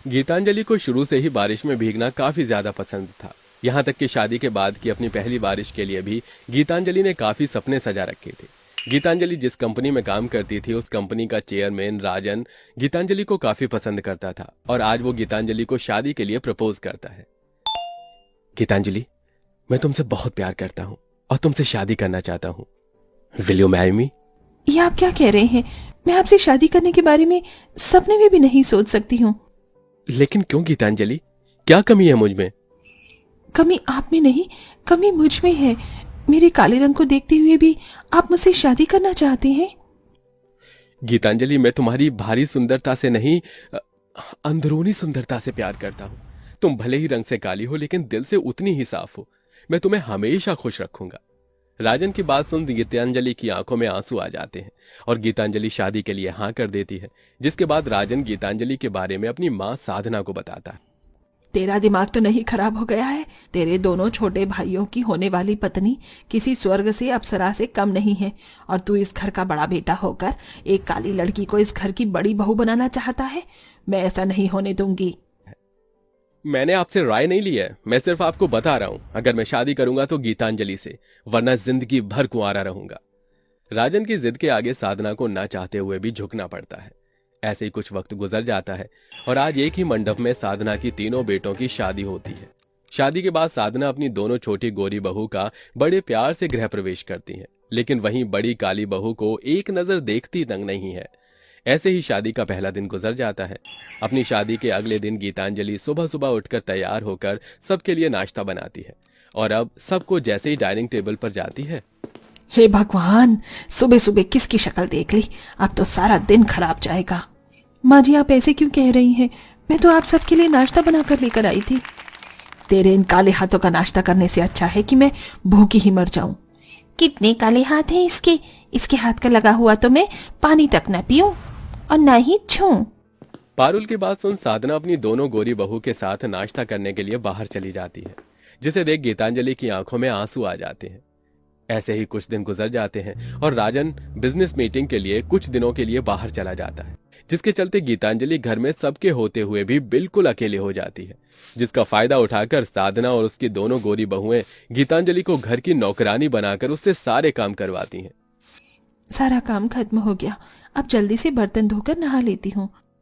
गीतांजलि को शुरू से ही बारिश में भीगना काफी ज्यादा पसंद था। यहाँ तक कि शादी के बाद की अपनी पहली बारिश के लिए भी गीतांजलि ने काफी सपने सजा रखे थे। गीतांजलि जिस कंपनी में काम करती थी उस कंपनी का चेयरमैन राजन गीतांजलि को काफी पसंद करता था और आज वो गीतांजलि को शादी के लिए प्रपोज करता है। गीतांजलि, मैं तुमसे बहुत प्यार करता हूँ और तुमसे शादी करना चाहता हूँ। Will you marry me? ये आप क्या कह रहे हैं? मैं आपसे शादी करने के बारे में सपने में भी नहीं सोच सकती हूँ। लेकिन क्यों गीतांजलि, क्या कमी है मुझ में? कमी आप में नहीं, कमी मुझ में है। मेरे काले रंग को देखते हुए भी आप मुझसे शादी करना चाहते हैं? गीतांजलि, मैं तुम्हारी भारी सुंदरता से नहीं, अंदरूनी सुंदरता से प्यार करता हूँ। तुम भले ही रंग से काली हो लेकिन दिल से उतनी ही साफ हो। मैं तुम्हें हमेशा खुश रखूंगा। राजन की बात सुन गीतांजलि की आंखों में आंसू आ जाते हैं और गीतांजलि शादी के लिए हाँ कर देती है। जिसके बाद राजन गीतांजलि के बारे में अपनी मां साधना को बताता है। तेरा दिमाग तो नहीं खराब हो गया है? तेरे दोनों छोटे भाइयों की होने वाली पत्नी किसी स्वर्ग से अप्सरा से कम नहीं है और तू इस घर का बड़ा बेटा होकर एक काली लड़की को इस घर की बड़ी बहू बनाना चाहता है। मैं ऐसा नहीं होने दूंगी। मैंने आपसे राय नहीं ली है, मैं सिर्फ आपको बता रहा हूं। अगर मैं शादी करूंगा तो गीतांजलि से, वरना जिंदगी भर कुंवारा रहूंगा। राजन की जिद के आगे साधना को ना चाहते हुए भी झुकना पड़ता है। ऐसे ही कुछ वक्त गुजर जाता है और आज एक ही मंडप में साधना की तीनों बेटों की शादी होती है। शादी के बाद साधना अपनी दोनों छोटी गोरी बहू का बड़े प्यार से गृह प्रवेश करती है, लेकिन वहीं बड़ी काली बहू को एक नजर देखती तंग नहीं है। ऐसे ही शादी का पहला दिन गुजर जाता है। अपनी शादी के अगले दिन गीतांजलि सुबह सुबह उठकर तैयार होकर सबके लिए नाश्ता बनाती है और अब सबको जैसे ही डाइनिंग टेबल पर जाती है, हे भगवान, सुबह सुबह किसकी शक्ल देख ली? अब तो सारा दिन खराब जाएगा। माँ जी, आप ऐसे क्यों कह रही हैं? मैं तो आप सबके लिए नाश्ता बनाकर लेकर आई थी। तेरे इन काले हाथों का नाश्ता करने से अच्छा है कि मैं भूखी ही मर जाऊं। कितने काले हाथ हैं इसके? इसके हाथ का लगा हुआ तो मैं पानी तक न पीऊं और न ही छूं। पारुल की बात सुन साधना अपनी दोनों गोरी बहू के साथ नाश्ता करने के लिए बाहर चली जाती है, जिसे देख गीतांजलि की आंखों में आंसू आ जाते हैं। ऐसे ही कुछ दिन गुजर जाते हैं और राजन बिजनेस मीटिंग के लिए कुछ दिनों के लिए बाहर चला जाता है, जिसके चलते गीतांजलि घर में सबके होते हुए भी बिल्कुल अकेले हो जाती है। जिसका फायदा उठाकर साधना और उसकी दोनों गोरी बहुएं गीतांजलि को घर की नौकरानी बनाकर उससे सारे काम करवाती हैं। सारा काम खत्म हो गया, अब जल्दी से बर्तन धोकर नहा लेती हूँ।